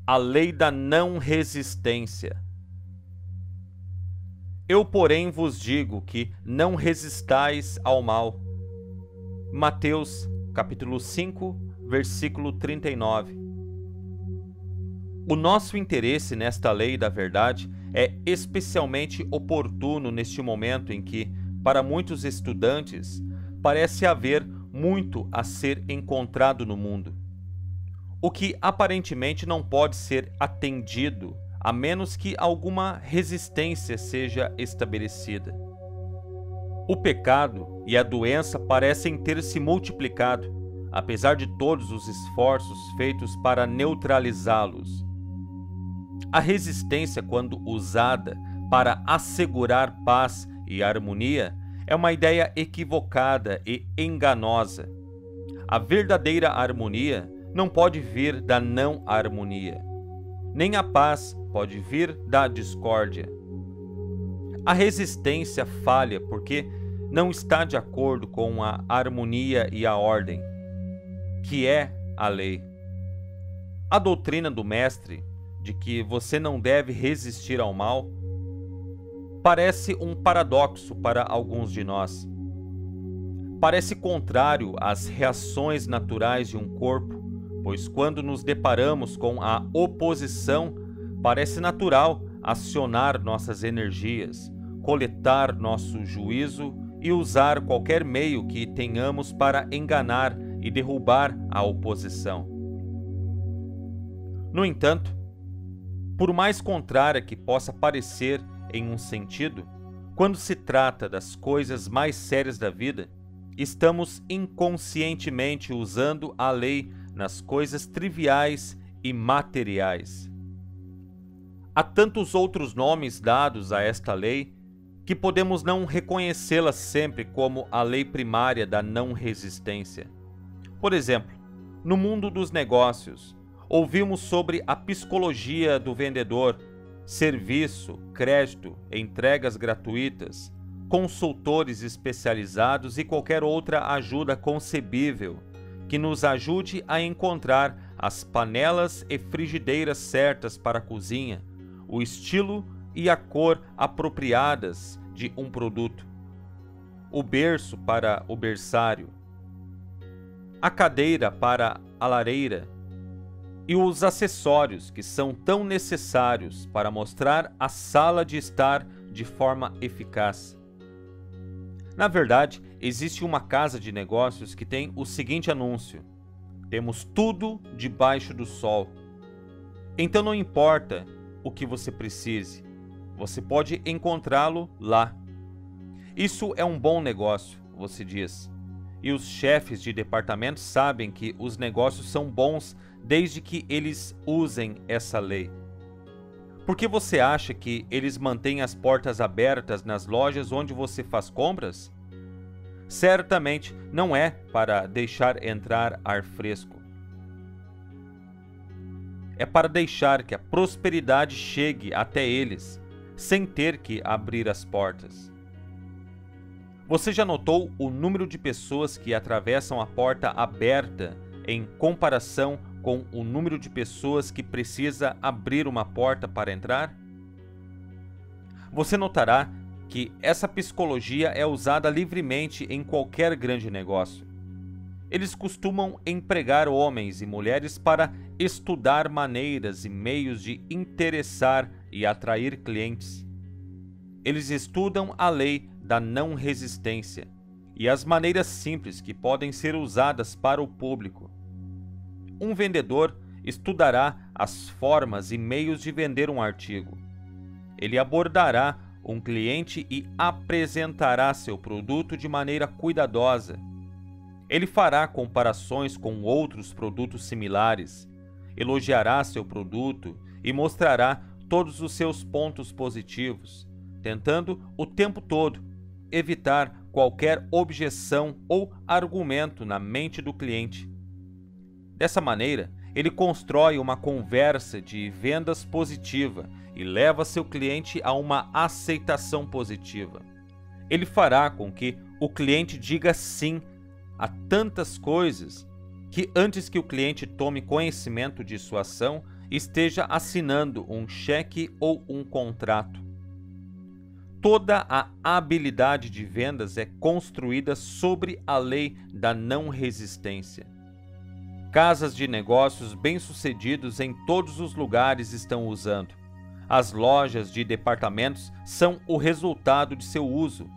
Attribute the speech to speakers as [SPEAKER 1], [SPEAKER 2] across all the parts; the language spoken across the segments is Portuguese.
[SPEAKER 1] A lei da não resistência. Eu, porém, vos digo que não resistais ao mal. Mateus, capítulo 5, versículo 39. O nosso interesse nesta lei da verdade é especialmente oportuno neste momento em que, para muitos estudantes, parece haver muito a ser encontrado no mundo, o que aparentemente não pode ser atendido a menos que alguma resistência seja estabelecida. O pecado e a doença parecem ter se multiplicado, apesar de todos os esforços feitos para neutralizá-los. A resistência, quando usada para assegurar paz e harmonia, é uma ideia equivocada e enganosa. A verdadeira harmonia não pode vir da não harmonia, nem a paz pode vir da discórdia. A resistência falha porque não está de acordo com a harmonia e a ordem, que é a lei. A doutrina do Mestre de que você não deve resistir ao mal parece um paradoxo para alguns de nós. Parece contrário às reações naturais de um corpo, pois quando nos deparamos com a oposição, parece natural acionar nossas energias, coletar nosso juízo e usar qualquer meio que tenhamos para enganar e derrubar a oposição. No entanto, por mais contrária que possa parecer em um sentido, quando se trata das coisas mais sérias da vida, estamos inconscientemente usando a lei nas coisas triviais e materiais. Há tantos outros nomes dados a esta lei que podemos não reconhecê-la sempre como a lei primária da não resistência. Por exemplo, no mundo dos negócios, ouvimos sobre a psicologia do vendedor, serviço, crédito, entregas gratuitas, consultores especializados e qualquer outra ajuda concebível que nos ajude a encontrar as panelas e frigideiras certas para a cozinha, o estilo e a cor apropriadas de um produto, o berço para o berçário, a cadeira para a lareira e os acessórios que são tão necessários para mostrar a sala de estar de forma eficaz. Na verdade, existe uma casa de negócios que tem o seguinte anúncio: temos tudo debaixo do sol. Então não importa o que você precise, você pode encontrá-lo lá. Isso é um bom negócio, você diz. E os chefes de departamento sabem que os negócios são bons desde que eles usem essa lei. Por que você acha que eles mantêm as portas abertas nas lojas onde você faz compras? Certamente não é para deixar entrar ar fresco. É para deixar que a prosperidade chegue até eles, sem ter que abrir as portas. Você já notou o número de pessoas que atravessam a porta aberta em comparação com o número de pessoas que precisa abrir uma porta para entrar? Você notará que essa psicologia é usada livremente em qualquer grande negócio. Eles costumam empregar homens e mulheres para estudar maneiras e meios de interessar e atrair clientes. Eles estudam a lei da não resistência e as maneiras simples que podem ser usadas para o público. Um vendedor estudará as formas e meios de vender um artigo. Ele abordará um cliente e apresentará seu produto de maneira cuidadosa. Ele fará comparações com outros produtos similares, elogiará seu produto e mostrará todos os seus pontos positivos, tentando o tempo todo evitar qualquer objeção ou argumento na mente do cliente. Dessa maneira, ele constrói uma conversa de vendas positiva e leva seu cliente a uma aceitação positiva. Ele fará com que o cliente diga sim a tantas coisas que, antes que o cliente tome conhecimento de sua ação esteja assinando um cheque ou um contrato. Toda a habilidade de vendas é construída sobre a lei da não resistência. Casas de negócios bem-sucedidos em todos os lugares estão usando. As lojas de departamentos são o resultado de seu uso.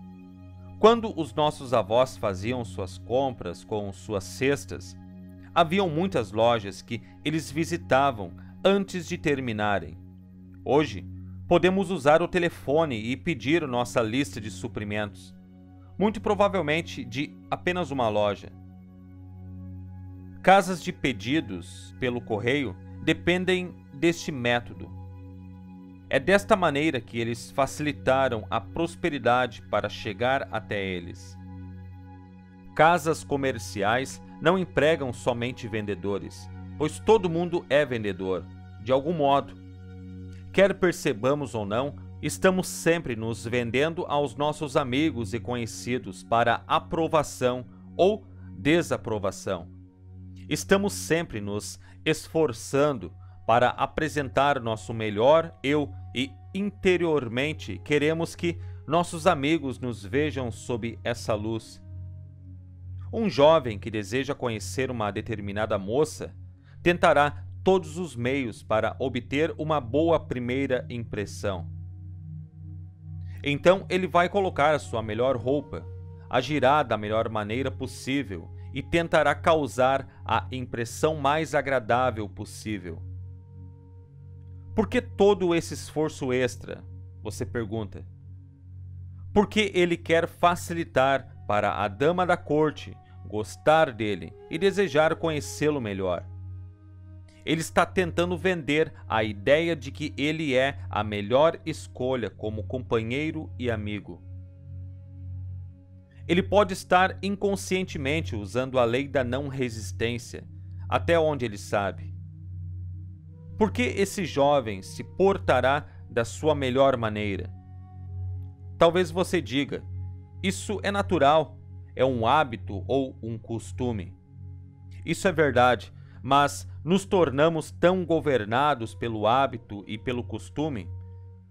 [SPEAKER 1] Quando os nossos avós faziam suas compras com suas cestas, haviam muitas lojas que eles visitavam antes de terminarem. Hoje, podemos usar o telefone e pedir nossa lista de suprimentos, muito provavelmente de apenas uma loja. Casas de pedidos pelo correio dependem deste método. É desta maneira que eles facilitaram a prosperidade para chegar até eles. Casas comerciais não empregam somente vendedores, pois todo mundo é vendedor, de algum modo. Quer percebamos ou não, estamos sempre nos vendendo aos nossos amigos e conhecidos para aprovação ou desaprovação. Estamos sempre nos esforçando para apresentar nosso melhor eu e interiormente queremos que nossos amigos nos vejam sob essa luz. Um jovem que deseja conhecer uma determinada moça tentará todos os meios para obter uma boa primeira impressão. Então ele vai colocar a sua melhor roupa, agirá da melhor maneira possível e tentará causar a impressão mais agradável possível. Por que todo esse esforço extra? Você pergunta. Porque ele quer facilitar para a dama da corte gostar dele e desejar conhecê-lo melhor. Ele está tentando vender a ideia de que ele é a melhor escolha como companheiro e amigo. Ele pode estar inconscientemente usando a lei da não resistência, até onde ele sabe. Por que esse jovem se portará da sua melhor maneira? Talvez você diga, isso é natural, é um hábito ou um costume. Isso é verdade, mas nos tornamos tão governados pelo hábito e pelo costume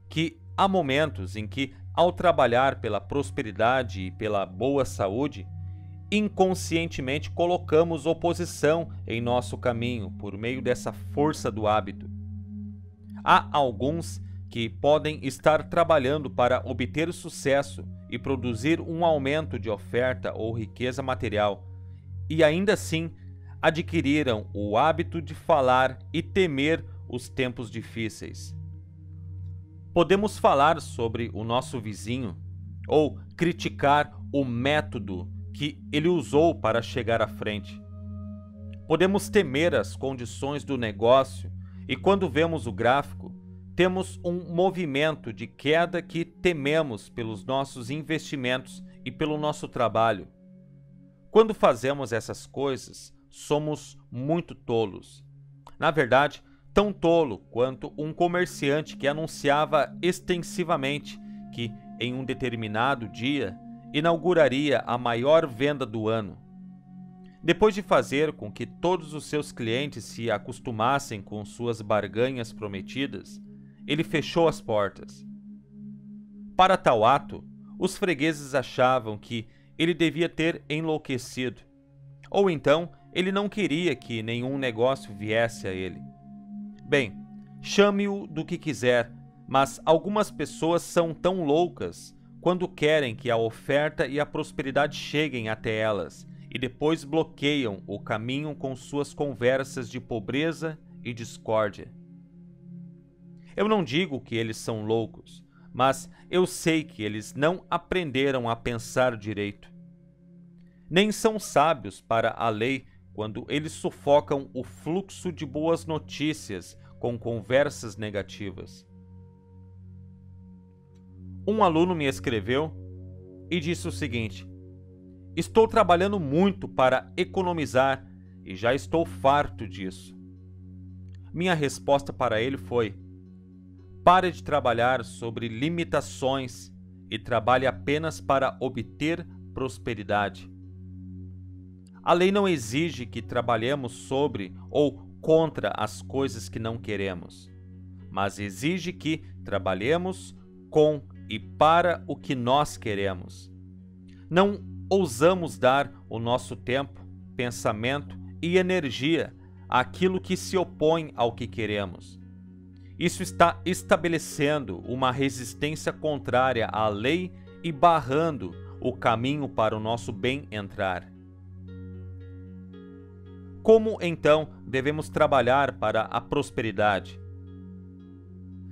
[SPEAKER 1] que há momentos em que, ao trabalhar pela prosperidade e pela boa saúde, inconscientemente colocamos oposição em nosso caminho por meio dessa força do hábito. Há alguns que podem estar trabalhando para obter sucesso e produzir um aumento de oferta ou riqueza material, e ainda assim adquiriram o hábito de falar e temer os tempos difíceis. Podemos falar sobre o nosso vizinho ou criticar o método que ele usou para chegar à frente. Podemos temer as condições do negócio e quando vemos o gráfico, temos um movimento de queda que tememos pelos nossos investimentos e pelo nosso trabalho. Quando fazemos essas coisas, somos muito tolos. Na verdade, tão tolo quanto um comerciante que anunciava extensivamente que, em um determinado dia, inauguraria a maior venda do ano. Depois de fazer com que todos os seus clientes se acostumassem com suas barganhas prometidas, ele fechou as portas. Para tal ato, os fregueses achavam que ele devia ter enlouquecido, ou então ele não queria que nenhum negócio viesse a ele. Bem, chame-o do que quiser, mas algumas pessoas são tão loucas quando querem que a oferta e a prosperidade cheguem até elas e depois bloqueiam o caminho com suas conversas de pobreza e discórdia. Eu não digo que eles são loucos, mas eu sei que eles não aprenderam a pensar direito. Nem são sábios para a lei quando eles sufocam o fluxo de boas notícias com conversas negativas. Um aluno me escreveu e disse o seguinte: estou trabalhando muito para economizar e já estou farto disso. Minha resposta para ele foi: pare de trabalhar sobre limitações e trabalhe apenas para obter prosperidade. A lei não exige que trabalhemos sobre ou contra as coisas que não queremos, mas exige que trabalhemos com e para o que nós queremos. Não ousamos dar o nosso tempo, pensamento e energia àquilo que se opõe ao que queremos. Isso está estabelecendo uma resistência contrária à lei e barrando o caminho para o nosso bem entrar. Como, então, devemos trabalhar para a prosperidade?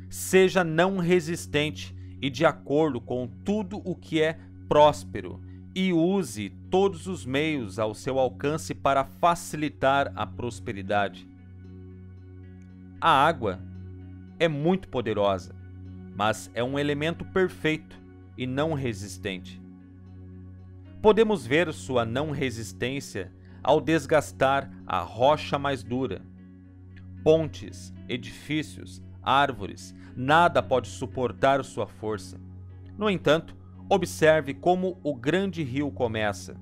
[SPEAKER 1] Seja não resistente e de acordo com tudo o que é próspero e use todos os meios ao seu alcance para facilitar a prosperidade. A água é muito poderosa, mas é um elemento perfeito e não resistente. Podemos ver sua não resistência ao desgastar a rocha mais dura. Pontes, edifícios, árvores, nada pode suportar sua força. No entanto, observe como o grande rio começa.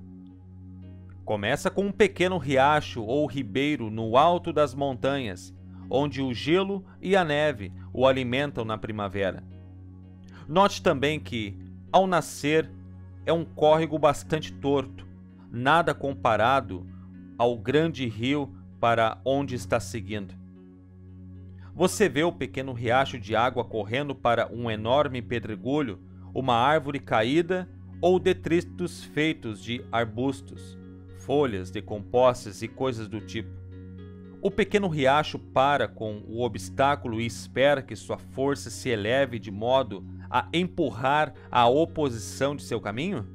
[SPEAKER 1] Começa com um pequeno riacho ou ribeiro no alto das montanhas, onde o gelo e a neve o alimentam na primavera. Note também que, ao nascer, é um córrego bastante torto, nada comparado ao grande rio para onde está seguindo. Você vê o pequeno riacho de água correndo para um enorme pedregulho, uma árvore caída ou detritos feitos de arbustos, folhas decompostas e coisas do tipo. O pequeno riacho para com o obstáculo e espera que sua força se eleve de modo a empurrar a oposição de seu caminho?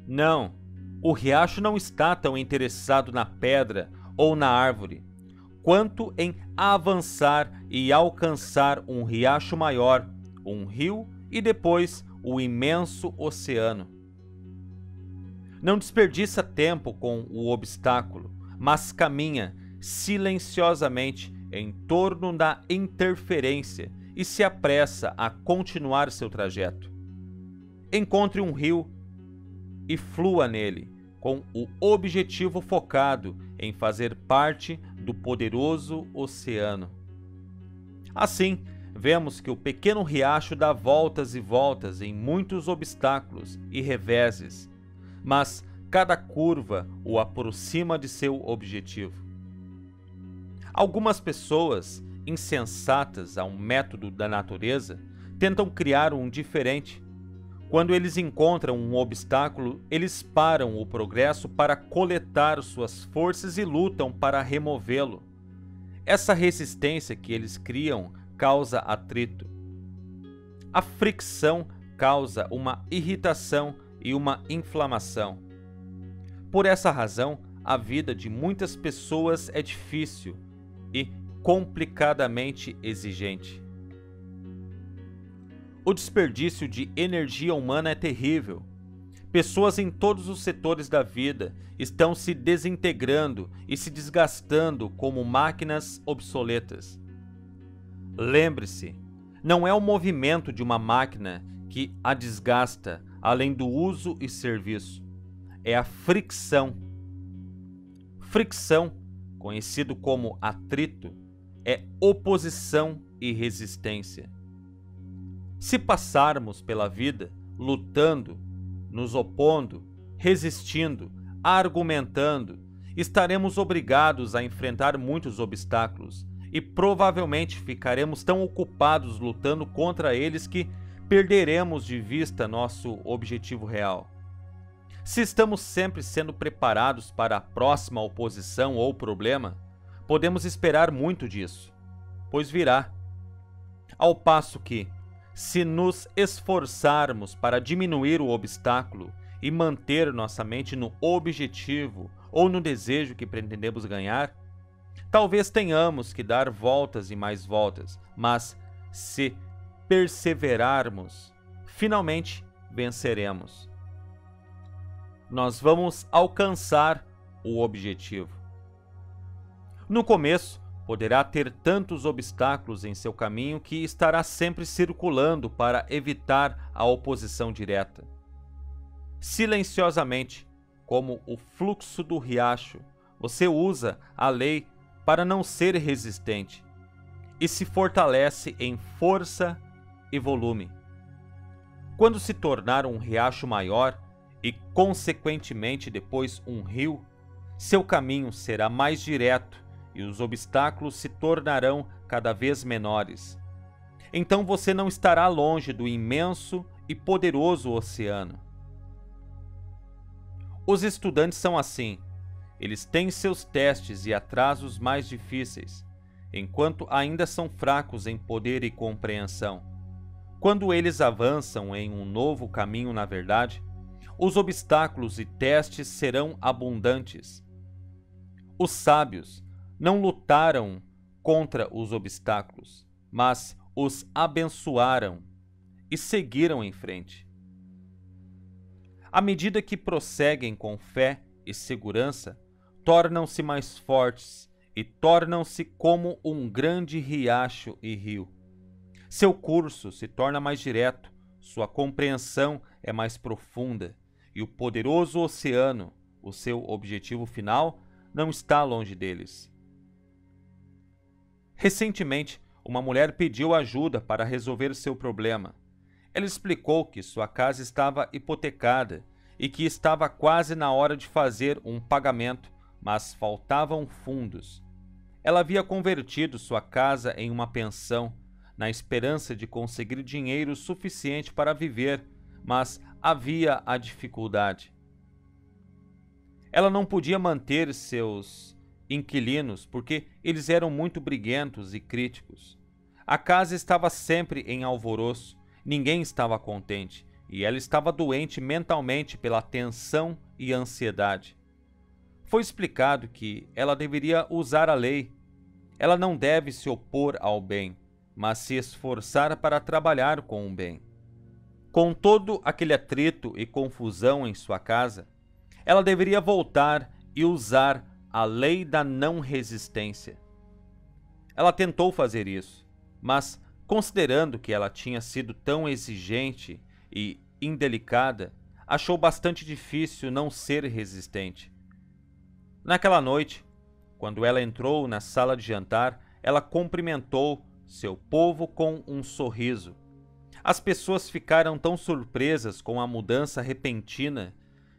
[SPEAKER 1] Não, o riacho não está tão interessado na pedra ou na árvore, quanto em avançar e alcançar um riacho maior, um rio e depois o imenso oceano. Não desperdiça tempo com o obstáculo, mas caminha silenciosamente em torno da interferência e se apressa a continuar seu trajeto. Encontre um rio e flua nele, com o objetivo focado em fazer parte do poderoso oceano. Assim, vemos que o pequeno riacho dá voltas e voltas em muitos obstáculos e reveses, mas cada curva o aproxima de seu objetivo. Algumas pessoas, insensatas a um método da natureza, tentam criar um diferente. Quando eles encontram um obstáculo, eles param o progresso para coletar suas forças e lutam para removê-lo. Essa resistência que eles criam causa atrito. A fricção causa uma irritação e uma inflamação. Por essa razão, a vida de muitas pessoas é difícil e complicadamente exigente. O desperdício de energia humana é terrível. Pessoas em todos os setores da vida estão se desintegrando e se desgastando como máquinas obsoletas. Lembre-se, não é o movimento de uma máquina que a desgasta, além do uso e serviço. É a fricção. Fricção, conhecido como atrito, é oposição e resistência. Se passarmos pela vida lutando, nos opondo, resistindo, argumentando, estaremos obrigados a enfrentar muitos obstáculos e provavelmente ficaremos tão ocupados lutando contra eles que perderemos de vista nosso objetivo real. Se estamos sempre sendo preparados para a próxima oposição ou problema, podemos esperar muito disso, pois virá. Ao passo que, se nos esforçarmos para diminuir o obstáculo e manter nossa mente no objetivo ou no desejo que pretendemos ganhar, talvez tenhamos que dar voltas e mais voltas, mas se perseverarmos, finalmente venceremos. Nós vamos alcançar o objetivo. No começo, poderá ter tantos obstáculos em seu caminho que estará sempre circulando para evitar a oposição direta. Silenciosamente, como o fluxo do riacho, você usa a lei para não ser resistente e se fortalece em força e volume. Quando se tornar um riacho maior e, consequentemente, depois um rio, seu caminho será mais direto e os obstáculos se tornarão cada vez menores. Então você não estará longe do imenso e poderoso oceano. Os estudantes são assim. Eles têm seus testes e atrasos mais difíceis, enquanto ainda são fracos em poder e compreensão. Quando eles avançam em um novo caminho, na verdade, os obstáculos e testes serão abundantes. Os sábios não lutaram contra os obstáculos, mas os abençoaram e seguiram em frente. À medida que prosseguem com fé e segurança, tornam-se mais fortes e tornam-se como um grande riacho e rio. Seu curso se torna mais direto, sua compreensão é mais profunda, e o poderoso oceano, o seu objetivo final, não está longe deles. Recentemente, uma mulher pediu ajuda para resolver seu problema. Ela explicou que sua casa estava hipotecada e que estava quase na hora de fazer um pagamento, mas faltavam fundos. Ela havia convertido sua casa em uma pensão, na esperança de conseguir dinheiro suficiente para viver, mas havia a dificuldade. Ela não podia manter seus inquilinos porque eles eram muito briguentos e críticos. A casa estava sempre em alvoroço, ninguém estava contente, e ela estava doente mentalmente pela tensão e ansiedade. Foi explicado que ela deveria usar a lei. Ela não deve se opor ao bem, mas se esforçar para trabalhar com o bem. Com todo aquele atrito e confusão em sua casa, ela deveria voltar e usar a lei da não resistência. Ela tentou fazer isso, mas, considerando que ela tinha sido tão exigente e indelicada, achou bastante difícil não ser resistente. Naquela noite, quando ela entrou na sala de jantar, ela cumprimentou seu povo com um sorriso. As pessoas ficaram tão surpresas com a mudança repentina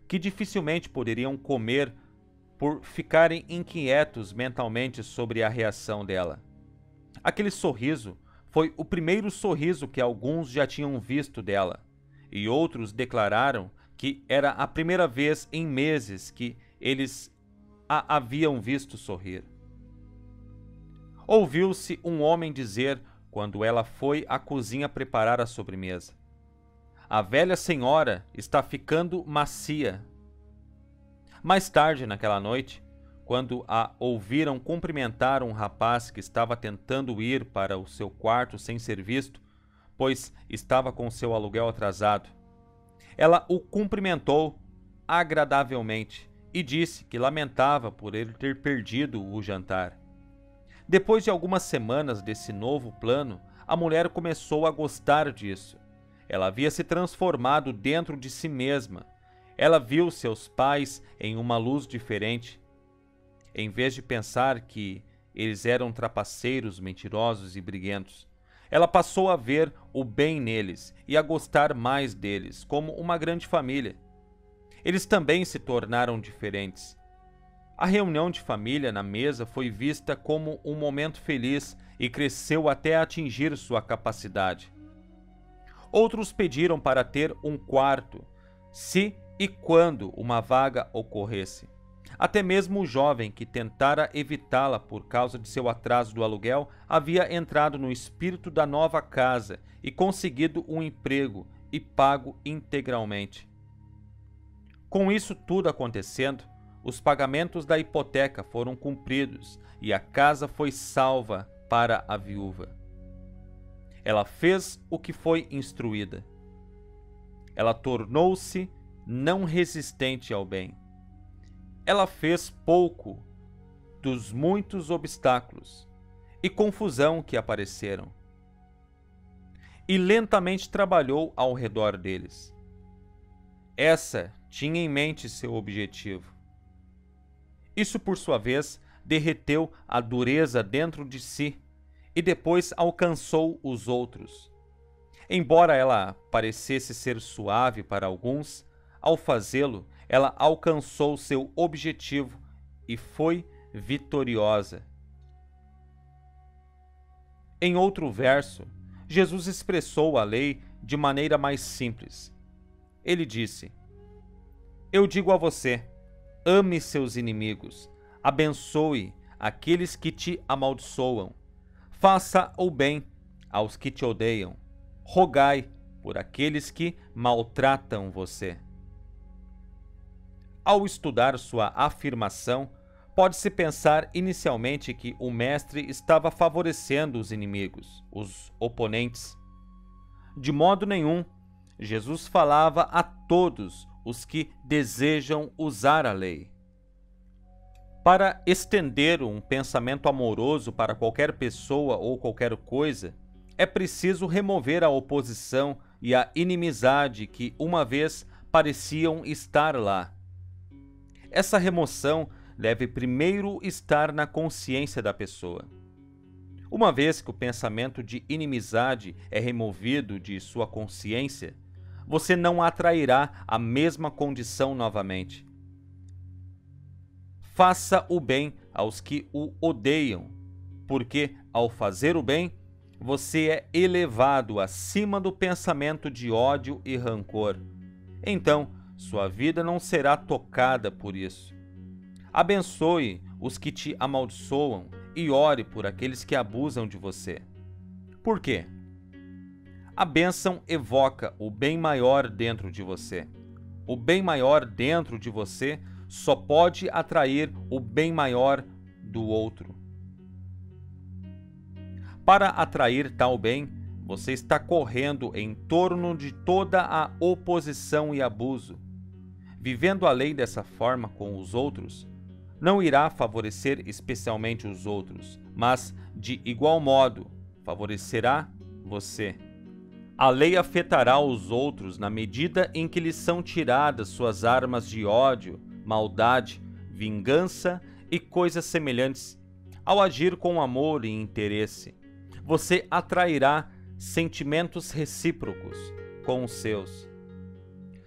[SPEAKER 1] que dificilmente poderiam comer por ficarem inquietos mentalmente sobre a reação dela. Aquele sorriso foi o primeiro sorriso que alguns já tinham visto dela, e outros declararam que era a primeira vez em meses que eles a haviam visto sorrir. Ouviu-se um homem dizer, quando ela foi à cozinha preparar a sobremesa: "A velha senhora está ficando macia." Mais tarde naquela noite, quando a ouviram cumprimentar um rapaz que estava tentando ir para o seu quarto sem ser visto, pois estava com seu aluguel atrasado, ela o cumprimentou agradavelmente e disse que lamentava por ele ter perdido o jantar. Depois de algumas semanas desse novo plano, a mulher começou a gostar disso. Ela havia se transformado dentro de si mesma. Ela viu seus pais em uma luz diferente. Em vez de pensar que eles eram trapaceiros, mentirosos e briguentos, ela passou a ver o bem neles e a gostar mais deles, como uma grande família. Eles também se tornaram diferentes. A reunião de família na mesa foi vista como um momento feliz e cresceu até atingir sua capacidade. Outros pediram para ter um quarto, se e quando uma vaga ocorresse. Até mesmo o jovem que tentara evitá-la por causa de seu atraso do aluguel havia entrado no espírito da nova casa e conseguido um emprego e pago integralmente. Com isso tudo acontecendo, os pagamentos da hipoteca foram cumpridos e a casa foi salva para a viúva. Ela fez o que foi instruída. Ela tornou-se não resistente ao bem. Ela fez pouco dos muitos obstáculos e confusão que apareceram, e lentamente trabalhou ao redor deles. Essa tinha em mente seu objetivo. Isso, por sua vez, derreteu a dureza dentro de si e depois alcançou os outros. Embora ela parecesse ser suave para alguns, ao fazê-lo, ela alcançou seu objetivo e foi vitoriosa. Em outro verso, Jesus expressou a lei de maneira mais simples. Ele disse: Eu digo a você, ame seus inimigos, abençoe aqueles que te amaldiçoam, faça o bem aos que te odeiam, rogai por aqueles que maltratam você. Ao estudar sua afirmação, pode-se pensar inicialmente que o mestre estava favorecendo os inimigos, os oponentes. De modo nenhum, Jesus falava a todos os que desejam usar a lei. Para estender um pensamento amoroso para qualquer pessoa ou qualquer coisa, é preciso remover a oposição e a inimizade que uma vez pareciam estar lá. Essa remoção deve primeiro estar na consciência da pessoa. Uma vez que o pensamento de inimizade é removido de sua consciência, você não atrairá a mesma condição novamente. Faça o bem aos que o odeiam, porque, ao fazer o bem, você é elevado acima do pensamento de ódio e rancor. Então, sua vida não será tocada por isso. Abençoe os que te amaldiçoam e ore por aqueles que abusam de você. Por quê? A bênção evoca o bem maior dentro de você. O bem maior dentro de você só pode atrair o bem maior do outro. Para atrair tal bem, você está correndo em torno de toda a oposição e abuso. Vivendo a lei dessa forma com os outros, não irá favorecer especialmente os outros, mas, de igual modo, favorecerá você. A lei afetará os outros na medida em que lhes são tiradas suas armas de ódio, maldade, vingança e coisas semelhantes. Ao agir com amor e interesse, você atrairá sentimentos recíprocos com os seus.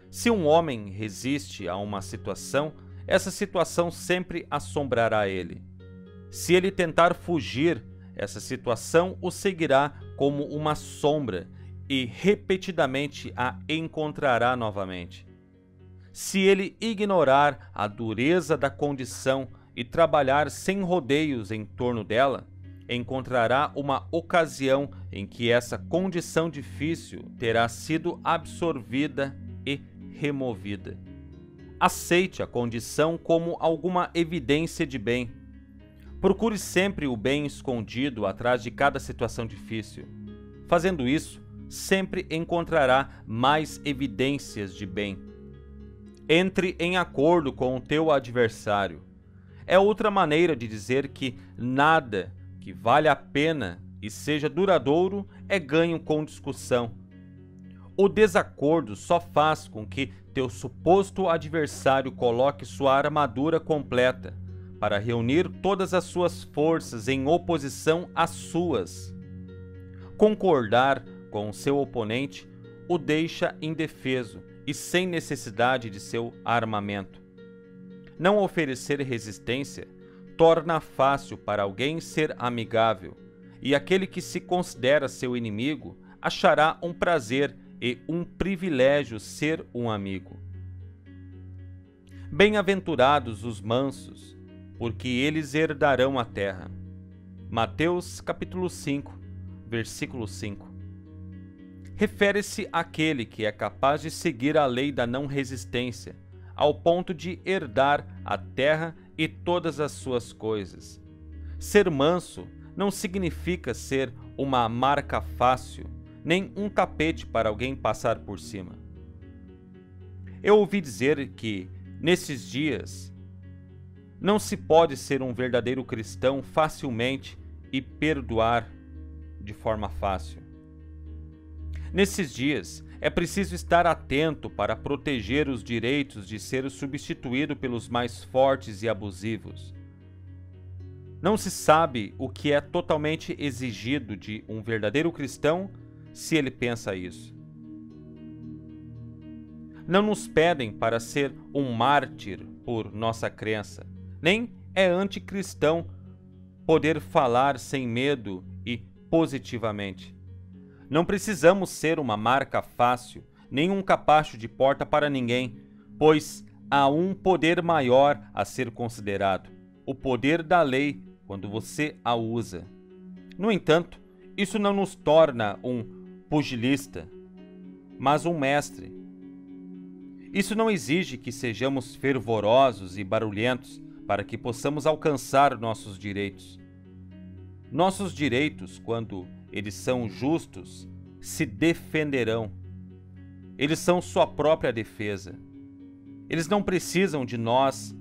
[SPEAKER 1] Se um homem resiste a uma situação, essa situação sempre assombrará ele. Se ele tentar fugir, essa situação o seguirá como uma sombra e repetidamente a encontrará novamente. Se ele ignorar a dureza da condição e trabalhar sem rodeios em torno dela, encontrará uma ocasião em que essa condição difícil terá sido absorvida e removida. Aceite a condição como alguma evidência de bem. Procure sempre o bem escondido atrás de cada situação difícil. Fazendo isso, sempre encontrará mais evidências de bem. Entre em acordo com o teu adversário. É outra maneira de dizer que nada que vale a pena e seja duradouro é ganho com discussão. O desacordo só faz com que teu suposto adversário coloque sua armadura completa para reunir todas as suas forças em oposição às suas. Concordar com o seu oponente o deixa indefeso e sem necessidade de seu armamento. Não oferecer resistência torna fácil para alguém ser amigável, e aquele que se considera seu inimigo achará um prazer e um privilégio ser um amigo. Bem-aventurados os mansos, porque eles herdarão a terra. Mateus capítulo 5, versículo 5. Refere-se àquele que é capaz de seguir a lei da não resistência, ao ponto de herdar a terra e todas as suas coisas. Ser manso não significa ser uma marca fácil, nem um tapete para alguém passar por cima. Eu ouvi dizer que, nesses dias, não se pode ser um verdadeiro cristão facilmente e perdoar de forma fácil. Nesses dias, é preciso estar atento para proteger os direitos de ser substituído pelos mais fortes e abusivos. Não se sabe o que é totalmente exigido de um verdadeiro cristão se ele pensa isso. Não nos pedem para ser um mártir por nossa crença, nem é anticristão poder falar sem medo e positivamente. Não precisamos ser uma marca fácil, nem um capacho de porta para ninguém, pois há um poder maior a ser considerado, o poder da lei quando você a usa. No entanto, isso não nos torna um pugilista, mas um mestre. Isso não exige que sejamos fervorosos e barulhentos para que possamos alcançar nossos direitos. Nossos direitos, quando eles são justos, se defenderão. Eles são sua própria defesa. Eles não precisam de nós,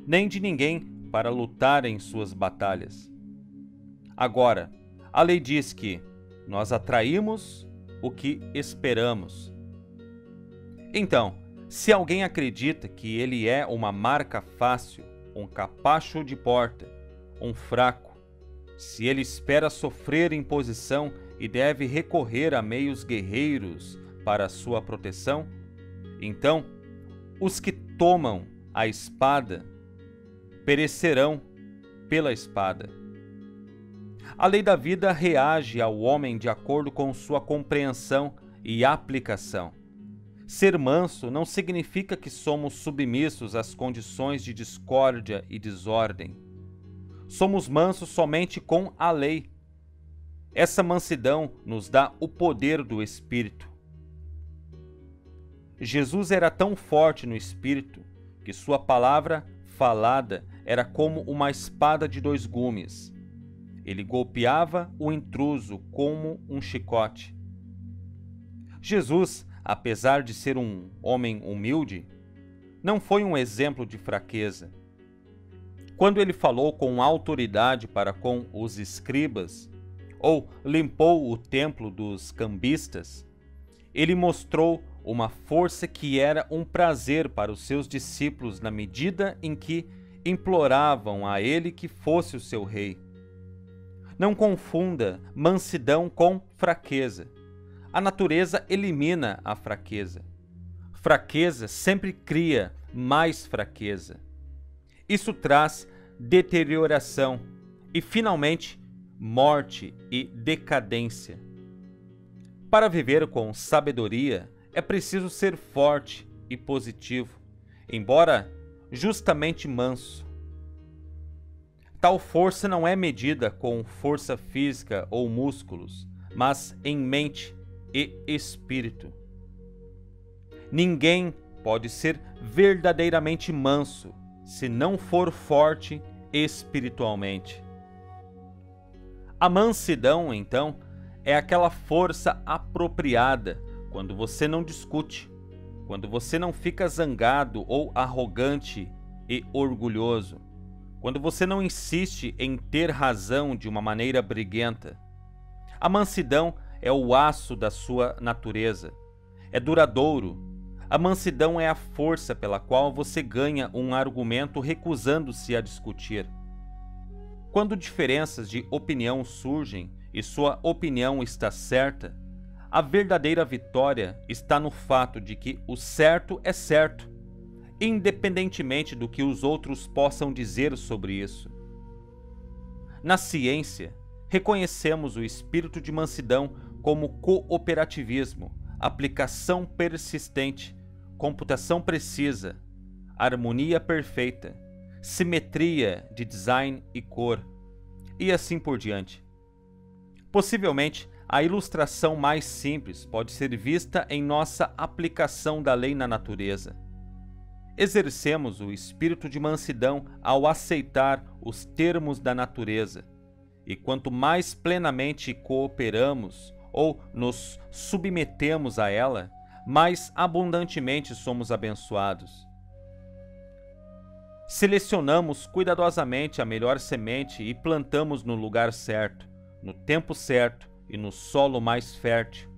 [SPEAKER 1] nem de ninguém, para lutar em suas batalhas. Agora, a lei diz que nós atraímos o que esperamos. Então, se alguém acredita que ele é uma marca fácil, um capacho de porta, um fraco, se ele espera sofrer imposição e deve recorrer a meios guerreiros para sua proteção, então os que tomam a espada perecerão pela espada. A lei da vida reage ao homem de acordo com sua compreensão e aplicação. Ser manso não significa que somos submissos às condições de discórdia e desordem. Somos mansos somente com a lei. Essa mansidão nos dá o poder do Espírito. Jesus era tão forte no Espírito que sua palavra falada era como uma espada de dois gumes. Ele golpeava o intruso como um chicote. Jesus, apesar de ser um homem humilde, não foi um exemplo de fraqueza. Quando ele falou com autoridade para com os escribas, ou limpou o templo dos cambistas, ele mostrou uma força que era um prazer para os seus discípulos na medida em que imploravam a ele que fosse o seu rei. Não confunda mansidão com fraqueza. A natureza elimina a fraqueza. Fraqueza sempre cria mais fraqueza. Isso traz deterioração e, finalmente, morte e decadência. Para viver com sabedoria, é preciso ser forte e positivo, embora justamente manso. Tal força não é medida com força física ou músculos, mas em mente e espírito. Ninguém pode ser verdadeiramente manso se não for forte espiritualmente. A mansidão, então, é aquela força apropriada quando você não discute, quando você não fica zangado ou arrogante e orgulhoso, quando você não insiste em ter razão de uma maneira briguenta. A mansidão é o aço da sua natureza. É duradouro. A mansidão é a força pela qual você ganha um argumento recusando-se a discutir. Quando diferenças de opinião surgem e sua opinião está certa, a verdadeira vitória está no fato de que o certo é certo, independentemente do que os outros possam dizer sobre isso. Na ciência, reconhecemos o espírito de mansidão como cooperativismo, aplicação persistente, computação precisa, harmonia perfeita, simetria de design e cor, e assim por diante. Possivelmente, a ilustração mais simples pode ser vista em nossa aplicação da lei na natureza. Exercemos o espírito de mansidão ao aceitar os termos da natureza, e quanto mais plenamente cooperamos ou nos submetemos a ela, mais abundantemente somos abençoados. Selecionamos cuidadosamente a melhor semente e plantamos no lugar certo, no tempo certo e no solo mais fértil.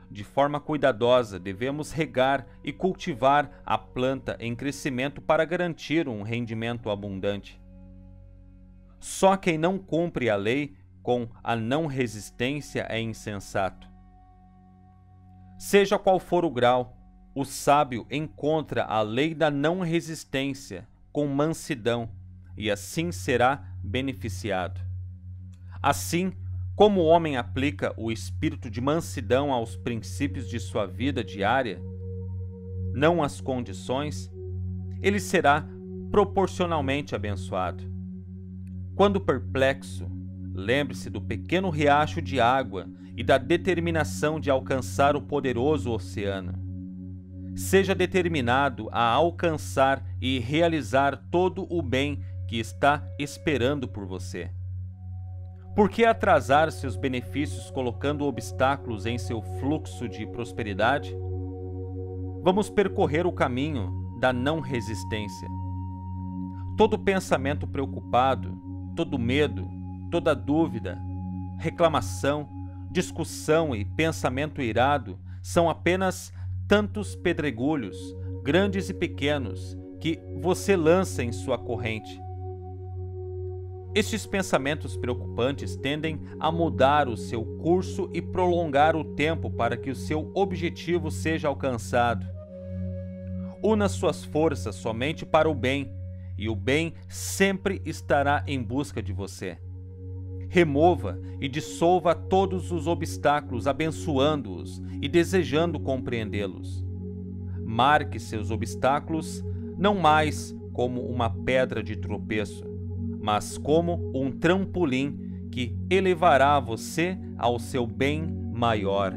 [SPEAKER 1] De forma cuidadosa, devemos regar e cultivar a planta em crescimento para garantir um rendimento abundante. Só quem não cumpre a lei com a não resistência é insensato. Seja qual for o grau, o sábio encontra a lei da não resistência com mansidão e assim será beneficiado. Assim, como o homem aplica o espírito de mansidão aos princípios de sua vida diária, não às condições, ele será proporcionalmente abençoado. Quando perplexo, lembre-se do pequeno riacho de água e da determinação de alcançar o poderoso oceano. Seja determinado a alcançar e realizar todo o bem que está esperando por você. Por que atrasar seus benefícios colocando obstáculos em seu fluxo de prosperidade? Vamos percorrer o caminho da não resistência. Todo pensamento preocupado, todo medo, toda dúvida, reclamação, discussão e pensamento irado são apenas tantos pedregulhos, grandes e pequenos, que você lança em sua corrente. Estes pensamentos preocupantes tendem a mudar o seu curso e prolongar o tempo para que o seu objetivo seja alcançado. Una suas forças somente para o bem, e o bem sempre estará em busca de você. Remova e dissolva todos os obstáculos, abençoando-os e desejando compreendê-los. Marque seus obstáculos não mais como uma pedra de tropeço, mas como um trampolim que elevará você ao seu bem maior.